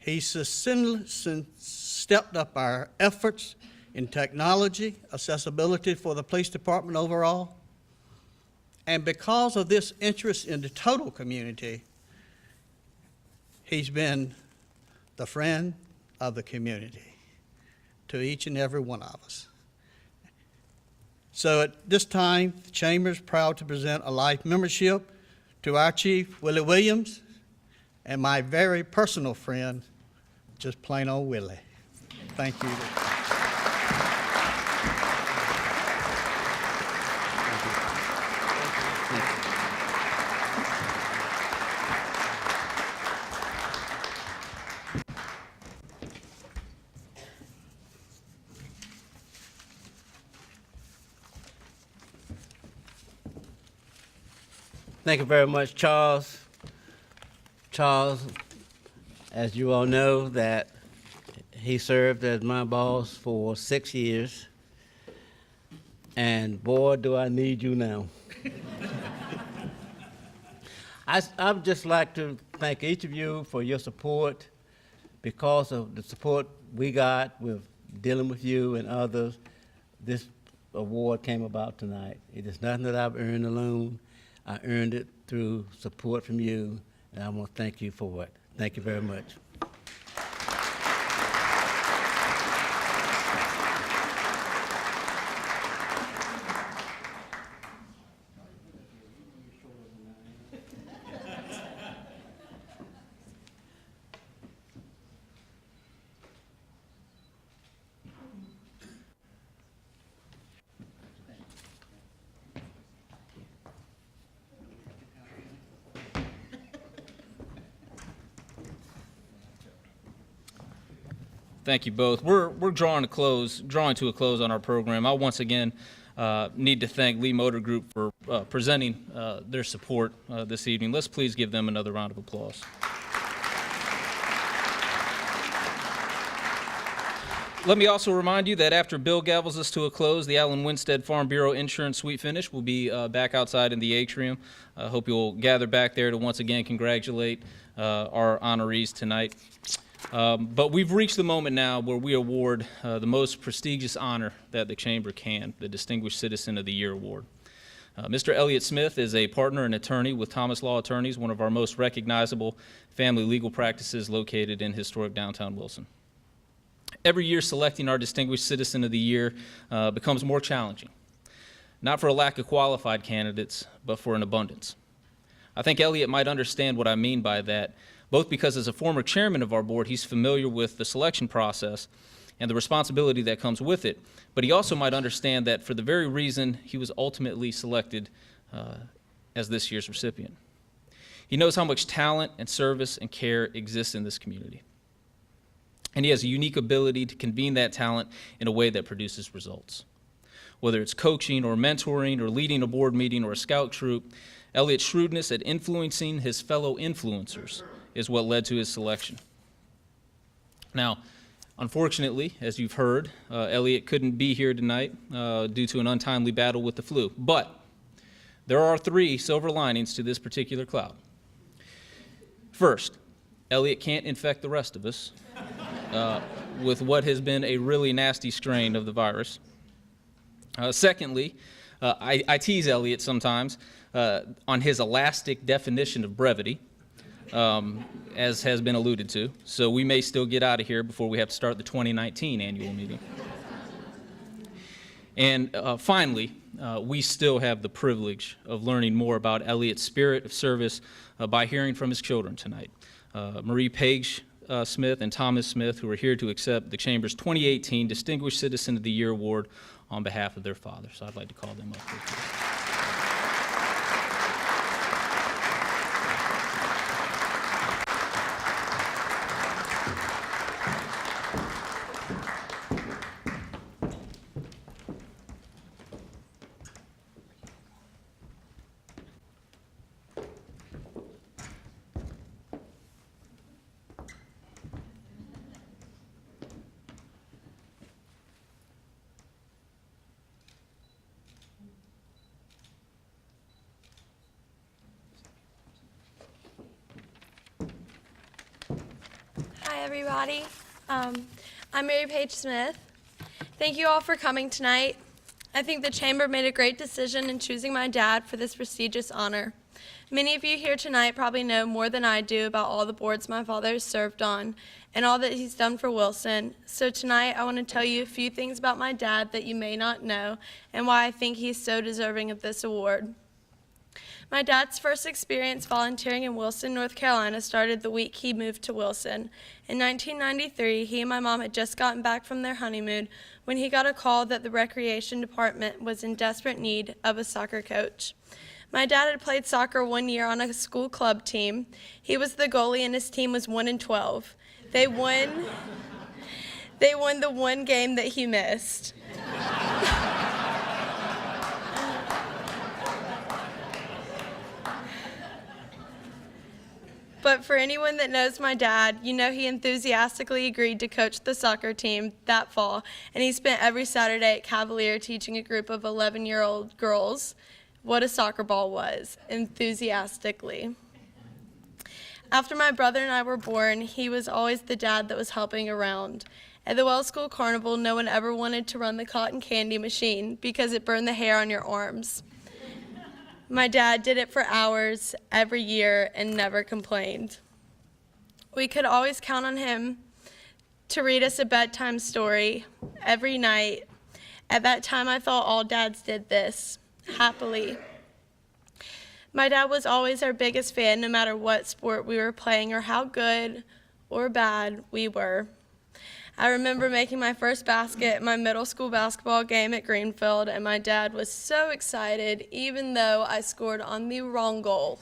He stepped up our efforts in technology, accessibility for the police department overall, and because of this interest in the total community, he's been the friend of the community to each and every one of us. So at this time, the Chamber is proud to present a life membership to our Chief, Willie Williams, and my very personal friend, just plain old Willie. Thank you. Thank you very much, Charles. Charles, as you all know, that he served as my boss for 6 years, and boy, do I need you now. I'd just like to thank each of you for your support. Because of the support we got with dealing with you and others, this award came about tonight. It is nothing that I've earned alone. I earned it through support from you, and I want to thank you for it. Thank you very much. Thank you both. We're drawing to a close on our program. I once again need to thank Lee Motor Group for presenting their support this evening. Let's please give them another round of applause. Let me also remind you that after Bill gavels us to a close, the Allen Winstead Farm Bureau Insurance Sweet Finish will be back outside in the atrium. I hope you'll gather back there to once again congratulate our honorees tonight. But we've reached the moment now where we award the most prestigious honor that the Chamber can, the Distinguished Citizen of the Year Award. Mr. Elliott Smith is a partner and attorney with Thomas Law Attorneys, one of our most recognizable family legal practices located in historic downtown Wilson. Every year, selecting our Distinguished Citizen of the Year becomes more challenging, not for a lack of qualified candidates, but for an abundance. I think Elliott might understand what I mean by that, both because as a former chairman of our board, he's familiar with the selection process and the responsibility that comes with it, but he also might understand that for the very reason he was ultimately selected as this year's recipient. He knows how much talent and service and care exists in this community. And he has a unique ability to convene that talent in a way that produces results. Whether it's coaching or mentoring or leading a board meeting or a scout troop, Elliott's shrewdness at influencing his fellow influencers is what led to his selection. Now, unfortunately, as you've heard, Elliott couldn't be here tonight due to an untimely battle with the flu. But there are 3 silver linings to this particular cloud. First, Elliott can't infect the rest of us with what has been a really nasty strain of the virus. Secondly, I tease Elliott sometimes on his elastic definition of brevity. as has been alluded to. So we may still get out of here before we have to start the 2019 annual meeting. And finally, we still have the privilege of learning more about Elliot's spirit of service by hearing from his children tonight. Marie Page Smith and Thomas Smith, who are here to accept the Chamber's 2018 Distinguished Citizen of the Year Award on behalf of their father. So I'd like to call them up. Hi, everybody. I'm Mary Page Smith. Thank you all for coming tonight. I think the Chamber made a great decision in choosing my dad for this prestigious honor. Many of you here tonight probably know more than I do about all the boards my father has served on and all that he's done for Wilson. So tonight I want to tell you a few things about my dad that you may not know and why I think he's so deserving of this award. My dad's first experience volunteering in Wilson, North Carolina started the week he moved to Wilson. In 1993, he and my mom had just gotten back from their honeymoon when he got a call that the recreation department was in desperate need of a soccer coach. My dad had played soccer 1 year on a school club team. He was the goalie and his team was 1-12. They won the one game that he missed. But for anyone that knows my dad, you know he enthusiastically agreed to coach the soccer team that fall, and he spent every Saturday at Cavalier teaching a group of 11-year-old girls what a soccer ball was, enthusiastically. After my brother and I were born, he was always the dad that was helping around. At the Wells School Carnival, no one ever wanted to run the cotton candy machine because it burned the hair on your arms. My dad did it for hours every year and never complained. We could always count on him to read us a bedtime story every night. At that time, I thought all dads did this, happily. My dad was always our biggest fan, no matter what sport we were playing or how good or bad we were. I remember making my first basket at my middle school basketball game at Greenfield, and my dad was so excited, even though I scored on the wrong goal.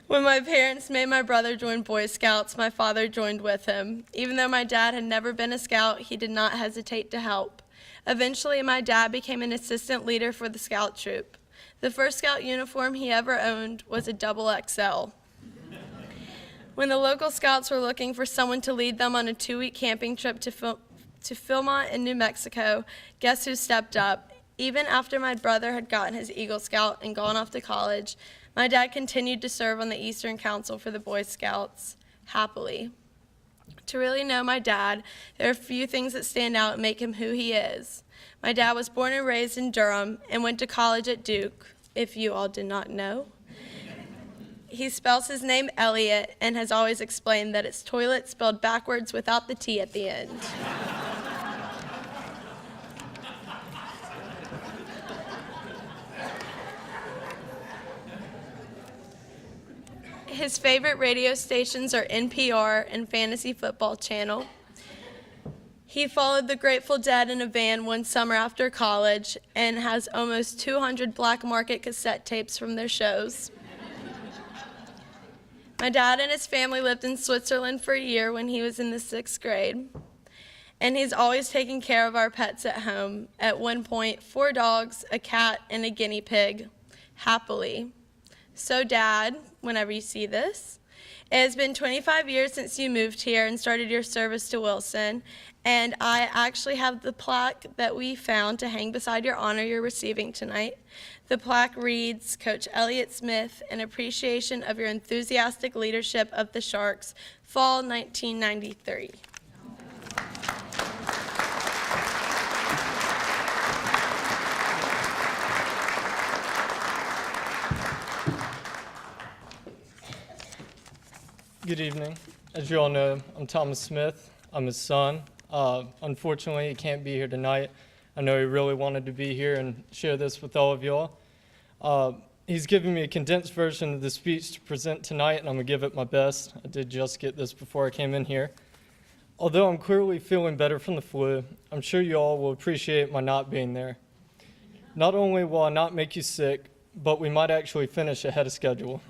When my parents made my brother join Boy Scouts, my father joined with him. Even though my dad had never been a scout, he did not hesitate to help. Eventually, my dad became an assistant leader for the scout troop. The first scout uniform he ever owned was a XXL. When the local scouts were looking for someone to lead them on a 2-week camping trip to Philmont in New Mexico, guess who stepped up? Even after my brother had gotten his Eagle Scout and gone off to college, my dad continued to serve on the Eastern Council for the Boy Scouts, happily. To really know my dad, there are a few things that stand out and make him who he is. My dad was born and raised in Durham and went to college at Duke, if you all did not know. He spells his name Elliot and has always explained that it's toilet spelled backwards without the T at the end. His favorite radio stations are NPR and Fantasy Football Channel. He followed the Grateful Dead in a van one summer after college and has almost 200 black market cassette tapes from their shows. My dad and his family lived in Switzerland for a year when he was in the 6th grade. And he's always taken care of our pets at home. At one point, 4 dogs, a cat, and a guinea pig, happily. So Dad, whenever you see this, it has been 25 years since you moved here and started your service to Wilson. And I actually have the plaque that we found to hang beside your honor you're receiving tonight. The plaque reads, Coach Elliot Smith, in appreciation of your enthusiastic leadership of the Sharks, Fall 1993. Good evening. As you all know, I'm Thomas Smith. I'm his son. Unfortunately, he can't be here tonight. I know he really wanted to be here and share this with all of y'all. He's given me a condensed version of the speech to present tonight, and I'm going to give it my best. I did just get this before I came in here. Although I'm clearly feeling better from the flu, I'm sure you all will appreciate my not being there. Not only will I not make you sick, but we might actually finish ahead of schedule.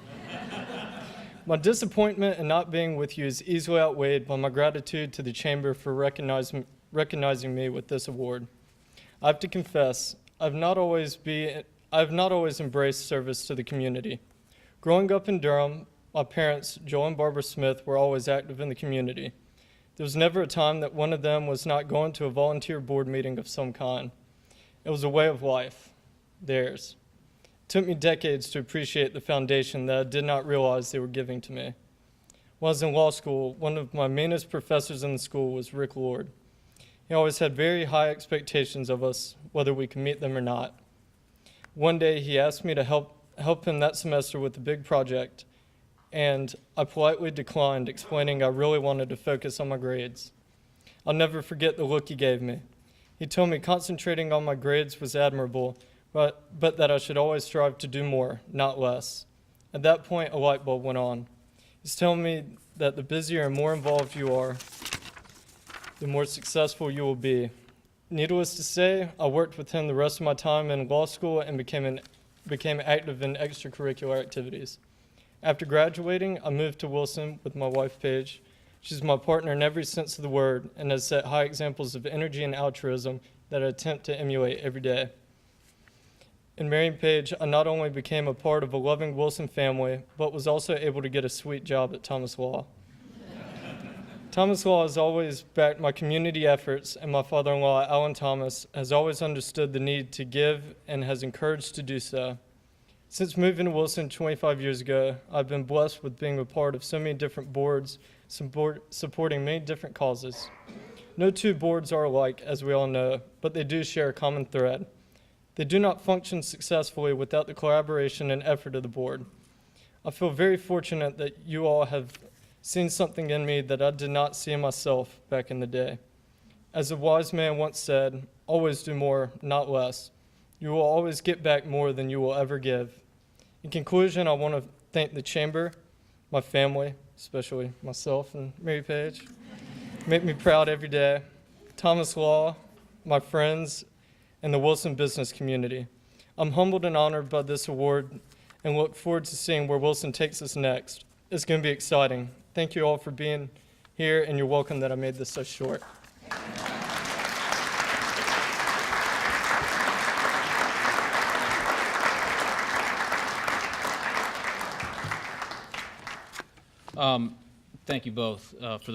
My disappointment in not being with you is easily outweighed by my gratitude to the Chamber for recognizing me with this award. I have to confess, I've not always embraced service to the community. Growing up in Durham, my parents, Joel and Barbara Smith, were always active in the community. There was never a time that one of them was not going to a volunteer board meeting of some kind. It was a way of life, theirs. It took me decades to appreciate the foundation that I did not realize they were giving to me. When I was in law school, one of my meanest professors in the school was Rick Lord. He always had very high expectations of us, whether we could meet them or not. One day, he asked me to help him that semester with a big project, and I politely declined, explaining I really wanted to focus on my grades. I'll never forget the look he gave me. He told me concentrating on my grades was admirable, but that I should always strive to do more, not less. At that point, a light bulb went on. He's telling me that the busier and more involved you are, the more successful you will be. Needless to say, I worked with him the rest of my time in law school and became active in extracurricular activities. After graduating, I moved to Wilson with my wife, Paige. She's my partner in every sense of the word and has set high examples of energy and altruism that I attempt to emulate every day. In marrying Paige, I not only became a part of a loving Wilson family, but was also able to get a sweet job at Thomas Law. Thomas Law has always backed my community efforts, and my father-in-law, Alan Thomas, has always understood the need to give and has encouraged to do so. Since moving to Wilson 25 years ago, I've been blessed with being a part of so many different boards, supporting many different causes. No two boards are alike, as we all know, but they do share a common thread. They do not function successfully without the collaboration and effort of the board. I feel very fortunate that you all have seen something in me that I did not see in myself back in the day. As a wise man once said, always do more, not less. You will always get back more than you will ever give. In conclusion, I want to thank the Chamber, my family, especially myself and Mary Paige. Make me proud every day. Thomas Law, my friends, and the Wilson business community. I'm humbled and honored by this award and look forward to seeing where Wilson takes us next. It's going to be exciting. Thank you all for being here, and you're welcome that I made this so short. Thank you both for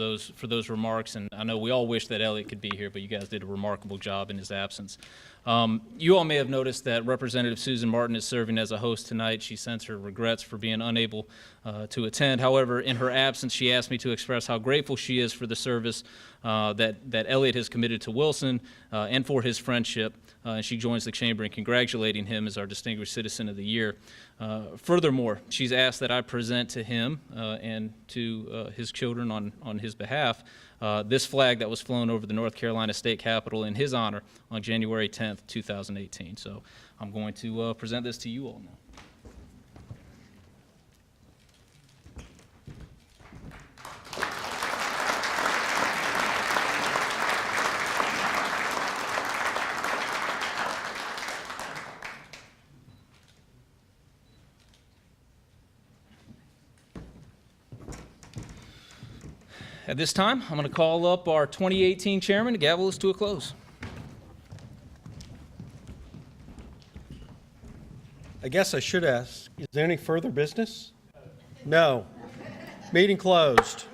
those remarks, and I know we all wish that Elliot could be here, but you guys did a remarkable job in his absence. You all may have noticed that Representative Susan Martin is serving as a host tonight. She sends her regrets for being unable to attend. However, in her absence, she asked me to express how grateful she is for the service that Elliot has committed to Wilson and for his friendship. And she joins the Chamber in congratulating him as our Distinguished Citizen of the Year. Furthermore, she's asked that I present to him and to his children on his behalf this flag that was flown over the North Carolina State Capitol in his honor on January 10th, 2018. So I'm going to present this to you all now. At this time, I'm going to call up our 2018 chairman to gavel us to a close. I guess I should ask, is there any further business? No. Meeting closed.